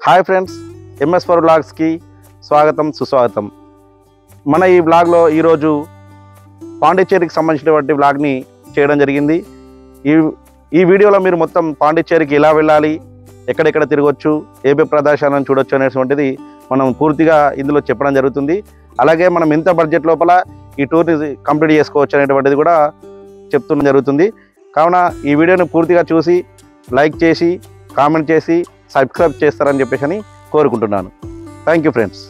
Hi friends, MS4 వ్లాగ్స్కి స్వాగతం సుస్వాగతం. మన ఈ వ్లాగ్లో ఈరోజు పాండిచ్చేరికి సంబంధించినటువంటి వ్లాగ్ని చేయడం జరిగింది. ఈ వీడియోలో మీరు మొత్తం పాండిచ్చేరికి ఎలా వెళ్ళాలి, ఎక్కడెక్కడ తిరగవచ్చు, ఏ ప్రదేశాలను చూడొచ్చు అనేటువంటిది మనం పూర్తిగా ఇందులో చెప్పడం జరుగుతుంది. అలాగే మనం ఎంత బడ్జెట్ లోపల ఈ టూర్ని కంప్లీట్ చేసుకోవచ్చు అనేటువంటిది కూడా చెప్తుండడం జరుగుతుంది. కావున ఈ వీడియోని పూర్తిగా చూసి లైక్ చేసి కామెంట్ చేసి సబ్స్క్రైబ్ చేస్తారని చెప్పేసి కోరుకుంటున్నాను. Thank you friends.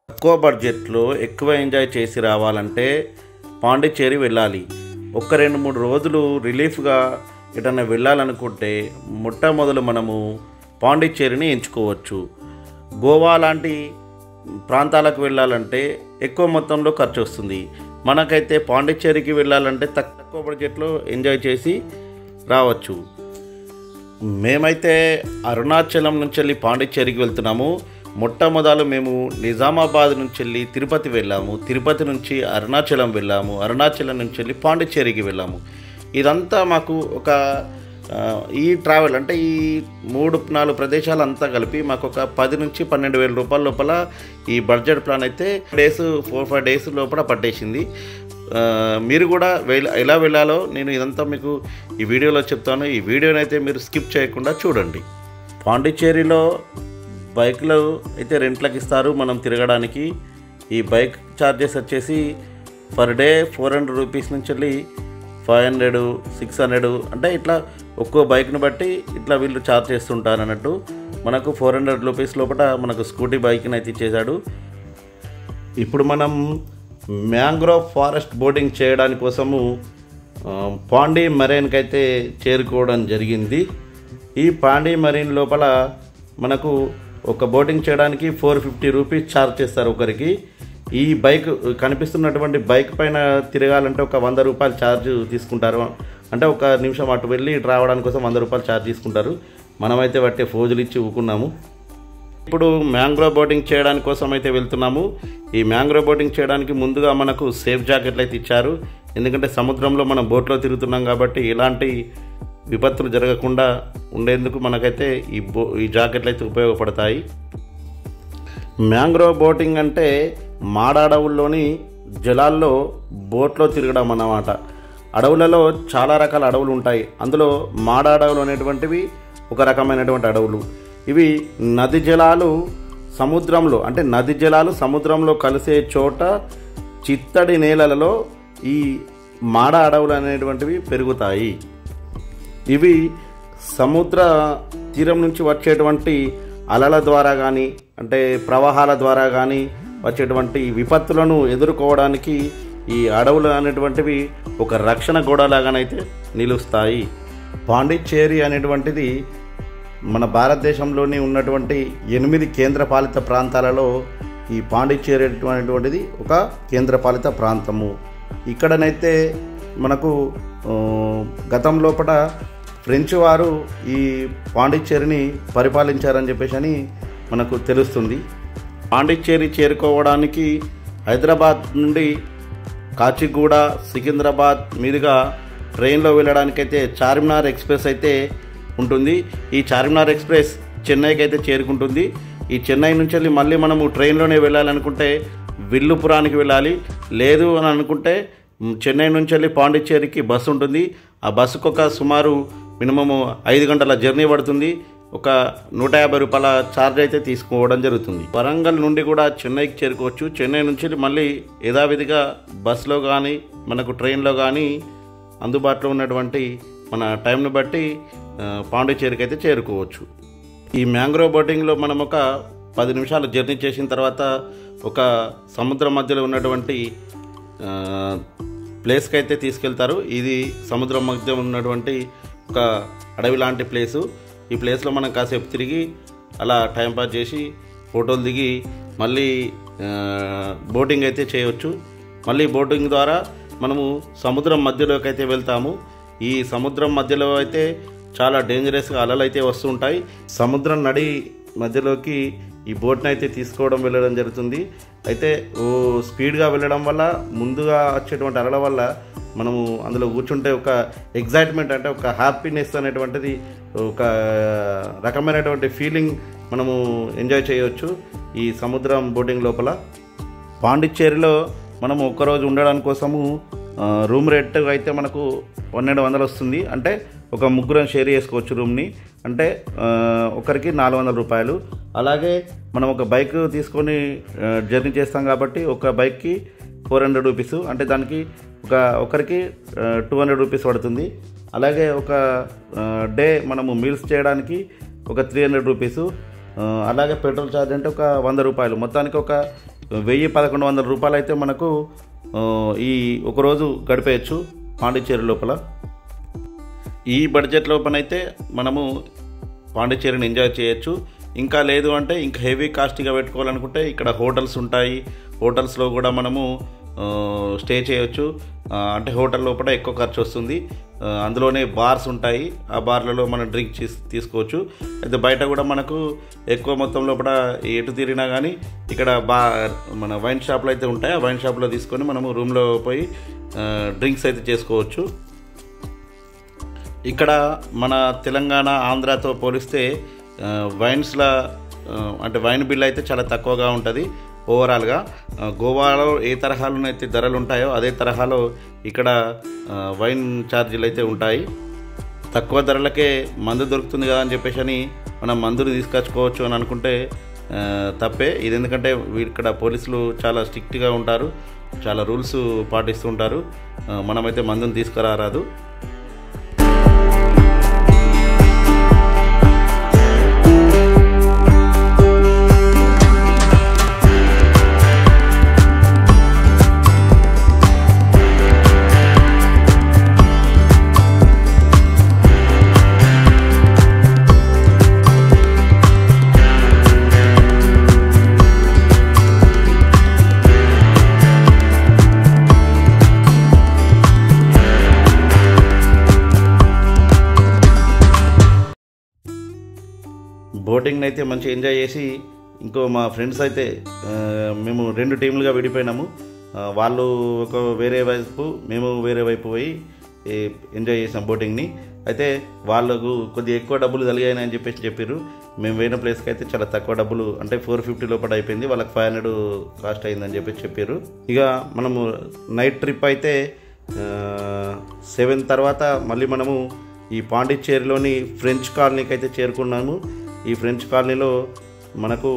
తక్కువ బడ్జెట్లో ఎక్కువ ఎంజాయ్ చేసి రావాలంటే పాండిచ్చేరి వెళ్ళాలి. ఒక 2-3 రోజులు రిలీఫ్గా ఎటన్నా వెళ్ళాలనుకుంటే మొట్టమొదలు మనము పాండిచ్చేరిని ఎంచుకోవచ్చు. గోవా లాంటి ప్రాంతాలకు వెళ్ళాలంటే ఎక్కువ మొత్తంలో ఖర్చు వస్తుంది. మనకైతే పాండిచ్చేరికి వెళ్ళాలంటే తక్కువ బడ్జెట్లో ఎంజాయ్ చేసి రావచ్చు. మేమైతే అరుణాచలం నుంచి వెళ్ళి పాండిచ్చేరికి వెళ్తున్నాము. మొట్టమొదలు మేము నిజామాబాద్ నుంచి వెళ్ళి తిరుపతి వెళ్ళాము. తిరుపతి నుంచి అరుణాచలం వెళ్ళాము. అరుణాచలం నుంచి వెళ్ళి పాండిచ్చేరికి వెళ్ళాము. ఇదంతా మాకు ఒక ఈ ట్రావెల్ అంటే ఈ 3-4 ప్రదేశాలు అంతా కలిపి మాకు ఒక 10,000 నుంచి 12,000 రూపాయల లోపల ఈ బడ్జెట్ ప్లాన్ అయితే 4-5 డేస్ లోపల పట్టేసింది. మీరు కూడా ఎలా వెళ్ళాలో నేను ఇదంతా మీకు ఈ వీడియోలో చెప్తాను. ఈ వీడియోని అయితే మీరు స్కిప్ చేయకుండా చూడండి. పాండిచ్చేరిలో బైక్లు అయితే రెంట్లకు ఇస్తారు మనం తిరగడానికి. ఈ బైక్ ఛార్జెస్ వచ్చేసి పర్ డే 400 రూపీస్ నుంచి వెళ్ళి 500, 600 అంటే ఇట్లా ఒక్కో బైక్ను బట్టి ఇట్లా వీళ్ళు ఛార్జ్ చేస్తుంటారు అన్నట్టు. మనకు 400 రూపీస్ లోపల మనకు స్కూటీ బైక్ని అయితే ఇచ్చేశాడు. ఇప్పుడు మనం మ్యాంగ్రోవ్ ఫారెస్ట్ బోటింగ్ చేయడానికి కోసము పాండి మరైన్కి అయితే చేరుకోవడం జరిగింది. ఈ పాండి మరైన్ లోపల మనకు ఒక బోటింగ్ చేయడానికి 450 రూపీస్ ఛార్జ్ చేస్తారు ఒకరికి. ఈ బైక్ కనిపిస్తున్నటువంటి బైక్ పైన తిరగాలంటే ఒక 100 రూపాయలు ఛార్జ్ తీసుకుంటారు. అంటే ఒక నిమిషం అటు వెళ్ళి ఇటు రావడానికి కోసం 100 రూపాయలు ఛార్జ్ తీసుకుంటారు. మనమైతే బట్టే ఫోజులు ఇచ్చి ఊకున్నాము. ఇప్పుడు మ్యాంగ్రోవ్ బోటింగ్ చేయడానికి కోసం అయితే వెళ్తున్నాము. ఈ మ్యాంగ్రోవ్ బోటింగ్ చేయడానికి ముందుగా మనకు సేఫ్ జాకెట్లు అయితే ఇచ్చారు. ఎందుకంటే సముద్రంలో మనం బోట్లో తిరుగుతున్నాం కాబట్టి ఎలాంటి విపత్తులు జరగకుండా ఉండేందుకు మనకైతే ఈ జాకెట్లు అయితే ఉపయోగపడతాయి. మ్యాంగ్రోవ్ బోటింగ్ అంటే మాడ అడవుల్లోని జలాల్లో బోట్లో తిరగడం అన్నమాట. అడవులలో చాలా రకాల అడవులు ఉంటాయి. అందులో మాడ అడవులు అనేటువంటివి ఒక రకమైనటువంటి అడవులు. ఇవి నది జలాలు సముద్రంలో అంటే నది జలాలు సముద్రంలో కలిసే చోట చిత్తడి నేలలలో ఈ మాడ అడవులు అనేటువంటివి పెరుగుతాయి. ఇవి సముద్ర తీరం నుంచి వచ్చేటువంటి అలల ద్వారా కానీ అంటే ప్రవాహాల ద్వారా కానీ వచ్చేటువంటి విపత్తులను ఎదుర్కోవడానికి ఈ అడవులు అనేటువంటివి ఒక రక్షణ గోడలాగానైతే నిలుస్తాయి. పాండిచ్చేరి అనేటువంటిది మన భారతదేశంలోని ఉన్నటువంటి 8 కేంద్రపాలిత ప్రాంతాలలో ఈ పాండిచ్చేరి అనేటువంటిది ఒక కేంద్రపాలిత ప్రాంతము. ఇక్కడనైతే మనకు గతంలోపట ఫ్రెంచ్ వారు ఈ పాండిచ్చేరిని పరిపాలించారని చెప్పేసి మనకు తెలుస్తుంది. పాండిచ్చేరి చేరుకోవడానికి హైదరాబాద్ నుండి కాచిగూడ, సికింద్రాబాద్ మీదుగా ట్రైన్లో వెళ్ళడానికైతే చార్మినార్ ఎక్స్ప్రెస్ అయితే ఉంటుంది. ఈ చార్మినార్ ఎక్స్ప్రెస్ చెన్నైకి అయితే చేరుకుంటుంది. ఈ చెన్నై నుంచి వెళ్ళి మళ్ళీ మనము ట్రైన్లోనే వెళ్ళాలనుకుంటే విల్లుపురానికి వెళ్ళాలి. లేదు అని అనుకుంటే చెన్నై నుంచి వెళ్ళి పాండిచ్చేరికి బస్సు ఉంటుంది. ఆ బస్సుకు ఒక సుమారు మినిమము 5 గంటల జర్నీ పడుతుంది. ఒక 150 రూపాయల ఛార్జ్ అయితే తీసుకోవడం జరుగుతుంది. వరంగల్ నుండి కూడా చెన్నైకి చేరుకోవచ్చు. చెన్నై నుంచి మళ్ళీ యథావిధిగా బస్సులో కానీ మనకు ట్రైన్లో కానీ అందుబాటులో ఉన్నటువంటి మన టైంను బట్టి పాండిచ్చేరికి అయితే చేరుకోవచ్చు. ఈ మ్యాంగ్రోవ్ బోటింగ్లో మనం ఒక 10 నిమిషాలు జర్నీ చేసిన తర్వాత ఒక సముద్రం మధ్యలో ఉన్నటువంటి ప్లేస్కి అయితే తీసుకెళ్తారు. ఇది సముద్రం మధ్య ఉన్నటువంటి ఒక అడవి లాంటి ప్లేసు. ఈ ప్లేస్లో మనం కాసేపు తిరిగి అలా టైంపాస్ చేసి ఫోటోలు దిగి మళ్ళీ బోటింగ్ అయితే చేయవచ్చు. మళ్ళీ బోటింగ్ ద్వారా మనము సముద్రం మధ్యలోకి అయితే వెళ్తాము. ఈ సముద్రం మధ్యలో అయితే చాలా డేంజరస్గా అలలు అయితే వస్తుంటాయి. సముద్రం నడి మధ్యలోకి ఈ బోట్ని అయితే తీసుకోవడం వెళ్ళడం జరుగుతుంది. అయితే స్పీడ్గా వెళ్ళడం వల్ల ముందుగా వచ్చేటువంటి అలల వల్ల మనము అందులో కూర్చుంటే ఒక ఎగ్జైట్మెంట్ అంటే ఒక హ్యాపీనెస్ అనేటువంటిది ఒక రకమైనటువంటి ఫీలింగ్ మనము ఎంజాయ్ చేయవచ్చు ఈ సముద్రం బోటింగ్ లోపల. పాండిచ్చేరిలో మనము ఒక్కరోజు ఉండడానికి కోసము రూమ్ రేట్ అయితే మనకు 1200 వస్తుంది. అంటే ఒక ముగ్గురం షేర్ చేసుకోవచ్చు రూమ్ని. అంటే ఒకరికి 400 రూపాయలు. అలాగే మనం ఒక బైక్ తీసుకొని జర్నీ చేస్తాం కాబట్టి ఒక బైక్కి 400 రూపీస్, అంటే దానికి ఒకరికి 200 రూపీస్ పడుతుంది. అలాగే ఒక డే మనము మీల్స్ చేయడానికి ఒక 300 రూపీసు. అలాగే పెట్రోల్ ఛార్జ్ అంటే ఒక 100 రూపాయలు. మొత్తానికి ఒక 1100 రూపాయలు అయితే మనకు ఈ ఒకరోజు గడిపేయచ్చు పాండిచ్చేరి లోపల. ఈ బడ్జెట్ లోపలైతే మనము పాండిచ్చేరిని ఎంజాయ్ చేయొచ్చు. ఇంకా లేదు అంటే ఇంకా హెవీ కాస్ట్గా పెట్టుకోవాలనుకుంటే ఇక్కడ హోటల్స్ ఉంటాయి. హోటల్స్లో కూడా మనము స్టే చేయొచ్చు. అంటే హోటల్ లోపల ఎక్కువ ఖర్చు వస్తుంది. అందులోనే బార్స్ ఉంటాయి. ఆ బార్లలో మనం డ్రింక్ తీసుకోవచ్చు. అయితే బయట కూడా మనకు ఎక్కువ మొత్తం లోపల ఎటు తిరిగినా కానీ ఇక్కడ మన వైన్ షాప్లు అయితే ఉంటాయి. ఆ వైన్ షాప్లో తీసుకొని మనము రూమ్లో పోయి డ్రింక్స్ అయితే చేసుకోవచ్చు. ఇక్కడ మన తెలంగాణ ఆంధ్రాతో పోలిస్తే వైన్స్లో అంటే వైన్ బిల్ అయితే చాలా తక్కువగా ఉంటుంది ఓవరాల్గా. గోవాలో ఏ తరహాలోనైతే ధరలు ఉంటాయో అదే తరహాలో ఇక్కడ వైన్ ఛార్జీలు అయితే ఉంటాయి. తక్కువ ధరలకే మందు దొరుకుతుంది కదా అని చెప్పేసి అని మనం మందుని తీసుకొచ్చుకోవచ్చు అని అనుకుంటే తప్పే. ఇది ఎందుకంటే ఇక్కడ పోలీసులు చాలా స్ట్రిక్ట్గా ఉంటారు, చాలా రూల్స్ పాటిస్తూ ఉంటారు. మనమైతే మందుని తీసుకురారాదు. బోటింగ్ని అయితే మంచిగా ఎంజాయ్ చేసి ఇంకో మా ఫ్రెండ్స్ అయితే మేము 2 టీంలుగా విడిపోయినాము. వాళ్ళు ఒక వేరే వైపు, మేము వేరే వైపు పోయి ఎంజాయ్ చేసాం బోటింగ్ని. అయితే వాళ్ళకు కొద్దిగా ఎక్కువ డబ్బులు కలిగాయని చెప్పేసి చెప్పారు. మేము పోయిన ప్లేస్కి అయితే చాలా తక్కువ డబ్బులు, అంటే 450 లోపల అయిపోయింది. వాళ్ళకి 500 కాస్ట్ అయిందని చెప్పేసి చెప్పారు. ఇక మనము నైట్ ట్రిప్ అయితే 7 తర్వాత మళ్ళీ మనము ఈ పాండిచ్చేరిలోని ఫ్రెంచ్ కాలనీకి అయితే చేరుకున్నాము. ఈ ఫ్రెంచ్ కాలనీలో మనకు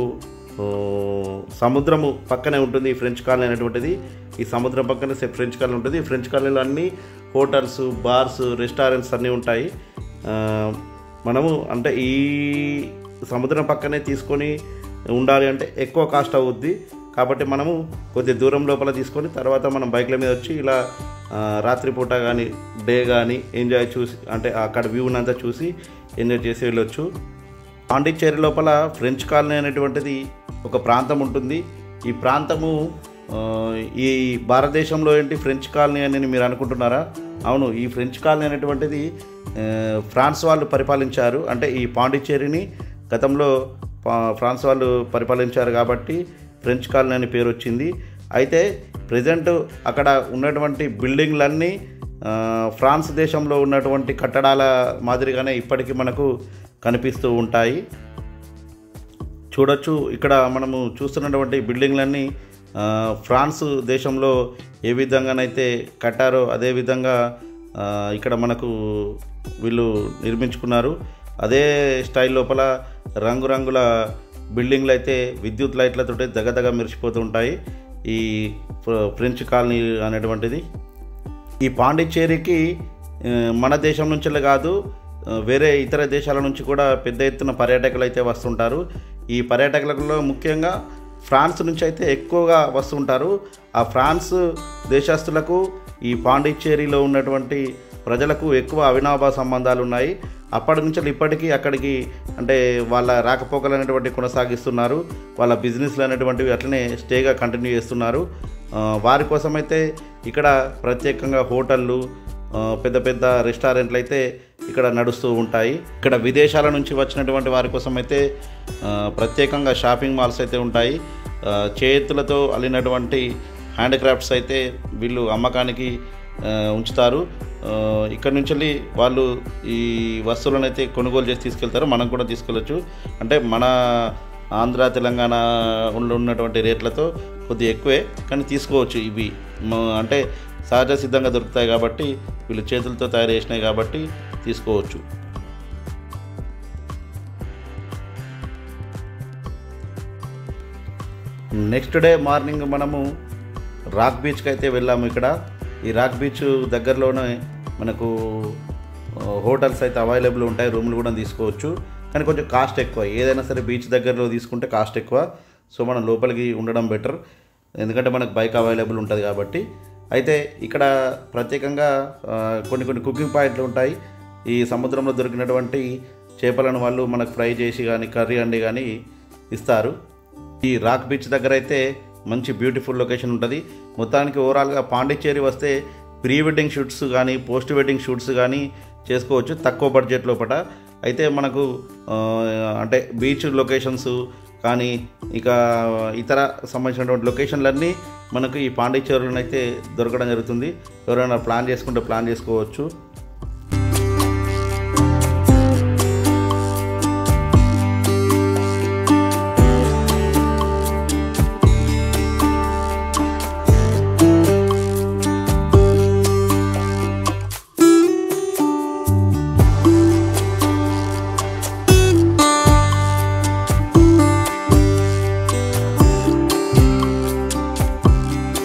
సముద్రము పక్కనే ఉంటుంది ఈ ఫ్రెంచ్ కాలనీ అనేటువంటిది. ఈ సముద్రం పక్కనే ఫ్రెంచ్ కాలనీ ఉంటుంది. ఈ ఫ్రెంచ్ కాలనీలో అన్ని హోటల్స్, బార్స్, రెస్టారెంట్స్ అన్నీ ఉంటాయి. మనము అంటే ఈ సముద్రం పక్కనే తీసుకొని ఉండాలి అంటే ఎక్కువ కాస్ట్ అవుద్ది. కాబట్టి మనము కొద్ది దూరం లోపల తీసుకొని తర్వాత మనం బైక్ల మీద వచ్చి ఇలా రాత్రిపూట కానీ డే కానీ ఎంజాయ్ చూసి, అంటే అక్కడ వ్యూని అంతా చూసి ఎంజాయ్ చేసి వెళ్ళొచ్చు. పాండిచ్చేరి లోపల ఫ్రెంచ్ కాలనీ అనేటువంటిది ఒక ప్రాంతం ఉంటుంది. ఈ ప్రాంతము ఈ భారతదేశంలో ఏంటి ఫ్రెంచ్ కాలనీ అని మీరు అనుకుంటున్నారా? అవును, ఈ ఫ్రెంచ్ కాలనీ అనేటువంటిది ఫ్రాన్స్ వాళ్ళు పరిపాలించారు. అంటే ఈ పాండిచ్చేరిని గతంలో ఫ్రాన్స్ వాళ్ళు పరిపాలించారు కాబట్టి ఫ్రెంచ్ కాలనీ అని పేరు వచ్చింది. అయితే ప్రజెంట్ అక్కడ ఉన్నటువంటి బిల్డింగ్లన్నీ ఫ్రాన్స్ దేశంలో ఉన్నటువంటి కట్టడాల మాదిరిగానే ఇప్పటికీ మనకు కనిపిస్తూ ఉంటాయి. చూడొచ్చు, ఇక్కడ మనము చూస్తున్నటువంటి బిల్డింగ్లన్నీ ఫ్రాన్స్ దేశంలో ఏ విధంగానైతే కట్టారో అదే విధంగా ఇక్కడ మనకు వీళ్ళు నిర్మించుకున్నారు. అదే స్టైల్ లోపల రంగురంగుల బిల్డింగ్లు అయితే విద్యుత్ లైట్లతో దగదగ మెరిసిపోతూ ఉంటాయి ఈ ఫ్రెంచ్ కాలనీ అనేటువంటిది. ఈ పాండిచ్చేరికి మన దేశం నుంచే కాదు, వేరే ఇతర దేశాల నుంచి కూడా పెద్ద ఎత్తున పర్యాటకులు అయితే వస్తుంటారు. ఈ పర్యాటకులలో ముఖ్యంగా ఫ్రాన్స్ నుంచి అయితే ఎక్కువగా వస్తుంటారు. ఆ ఫ్రాన్స్ దేశస్తులకు ఈ పాండిచ్చేరిలో ఉన్నటువంటి ప్రజలకు ఎక్కువ అవినాభావ సంబంధాలు ఉన్నాయి. అప్పటి నుంచి ఇప్పటికీ అక్కడికి అంటే వాళ్ళ రాకపోకలు అనేటువంటి కొనసాగిస్తున్నారు. వాళ్ళ బిజినెస్లు అనేటువంటివి అట్లనే స్టేగా కంటిన్యూ చేస్తున్నారు. వారి కోసమైతే ఇక్కడ ప్రత్యేకంగా హోటళ్ళు, పెద్ద పెద్ద రెస్టారెంట్లు అయితే ఇక్కడ నడుస్తూ ఉంటాయి. ఇక్కడ విదేశాల నుంచి వచ్చినటువంటి వారి కోసం అయితే ప్రత్యేకంగా షాపింగ్ మాల్స్ అయితే ఉంటాయి. చేతులతో అల్లినటువంటి హ్యాండ్ క్రాఫ్ట్స్ అయితే వీళ్ళు అమ్మకానికి ఉంచుతారు. ఇక్కడ నుంచి వెళ్ళి వాళ్ళు ఈ వస్తువులను అయితే కొనుగోలు చేసి తీసుకెళ్తారు. మనం కూడా తీసుకెళ్ళచ్చు. అంటే మన ఆంధ్ర తెలంగాణ ఉన్నటువంటి రేట్లతో కొద్దిగా ఎక్కువే, కానీ తీసుకోవచ్చు. ఇవి అంటే సహజ సిద్ధంగా దొరుకుతాయి కాబట్టి, వీళ్ళు చేతులతో తయారు చేసినాయి కాబట్టి తీసుకోవచ్చు. నెక్స్ట్ డే మార్నింగ్ మనము రాక్ బీచ్కి అయితే వెళ్ళాము. ఇక్కడ ఈ రాక్ బీచ్ దగ్గరలోనే మనకు హోటల్స్ అయితే అవైలబుల్ ఉంటాయి, రూమ్లు కూడా తీసుకోవచ్చు. కానీ కొంచెం కాస్ట్ ఎక్కువ. ఏదైనా సరే బీచ్ దగ్గరలో తీసుకుంటే కాస్ట్ ఎక్కువ. సో మనం లోపలికి ఉండడం బెటర్, ఎందుకంటే మనకు బైక్ అవైలబుల్ ఉంటుంది కాబట్టి. అయితే ఇక్కడ ప్రత్యేకంగా కొన్ని కుకింగ్ పాయింట్లు ఉంటాయి. ఈ సముద్రంలో దొరికినటువంటి చేపలను వాళ్ళు మనకు ఫ్రై చేసి కానీ కర్రీ అండి కానీ ఇస్తారు. ఈ రాక్ బీచ్ దగ్గర అయితే మంచి బ్యూటిఫుల్ లొకేషన్ ఉంటుంది. మొత్తానికి ఓవరాల్గా పాండిచ్చేరి వస్తే ప్రీ వెడ్డింగ్ షూట్స్ కానీ పోస్ట్ వెడ్డింగ్ షూట్స్ కానీ చేసుకోవచ్చు తక్కువ బడ్జెట్ లోపల. అయితే మనకు అంటే బీచ్ లొకేషన్స్ కానీ ఇక ఇతర సంబంధించినటువంటి లొకేషన్లన్నీ మనకు ఈ పాండిచ్చేరిలోనైతే దొరకడం జరుగుతుంది. ఎవరైనా ప్లాన్ చేసుకుంటే ప్లాన్ చేసుకోవచ్చు.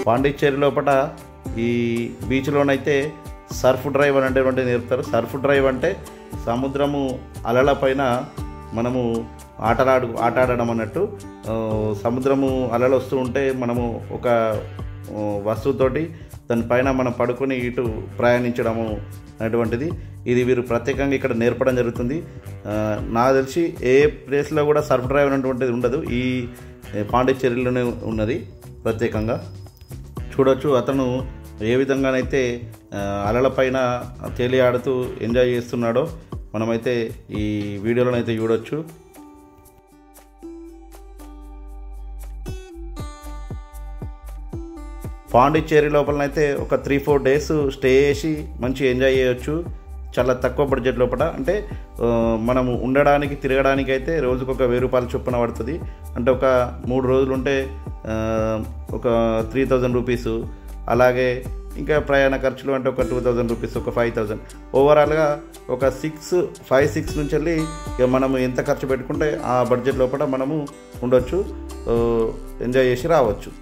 పాండిచ్చేరి లోపల ఈ బీచ్లోనైతే సర్ఫ్ డ్రైవ్ అనేటువంటిది నేర్పుతారు. సర్ఫ్ డ్రైవ్ అంటే సముద్రము అలల పైన మనము ఆటాడడం అన్నట్టు. సముద్రము అలలు వస్తూ ఉంటే మనము ఒక వస్తువుతోటి దానిపైన మనం పడుకొని ఇటు ప్రయాణించడము అనేటువంటిది ఇది వీరు ప్రత్యేకంగా ఇక్కడ నేర్పడం జరుగుతుంది. నాకు తెలిసి ఏ ప్లేస్లో కూడా సర్ఫ్ డ్రైవ్ అనేటువంటిది ఉండదు, ఈ పాండిచ్చేరిలోనే ఉన్నది ప్రత్యేకంగా. చూడొచ్చు అతను ఏ విధంగానైతే అలలపైన తేలియాడుతూ ఎంజాయ్ చేస్తున్నాడో మనమైతే ఈ వీడియోలోనైతే చూడొచ్చు. పాండిచ్చేరి లోపలనైతే ఒక 3-4 డేస్ స్టే చేసి మంచి ఎంజాయ్ చేయొచ్చు చాలా తక్కువ బడ్జెట్ లోపల. అంటే మనము ఉండడానికి తిరగడానికి అయితే రోజుకు ఒక 1000 రూపాయల చొప్పున పడుతుంది. అంటే ఒక 3 రోజులు ఉంటే ఒక 3000 రూపీసు. అలాగే ఇంకా ప్రయాణ ఖర్చులు అంటే ఒక 2000 రూపీస్, ఒక 5000. ఓవరాల్గా ఒక 5-6 నుంచి వెళ్ళి ఇక మనము ఎంత ఖర్చు పెట్టుకుంటే ఆ బడ్జెట్ లోపల మనము ఉండొచ్చు, ఎంజాయ్ చేసి రావచ్చు.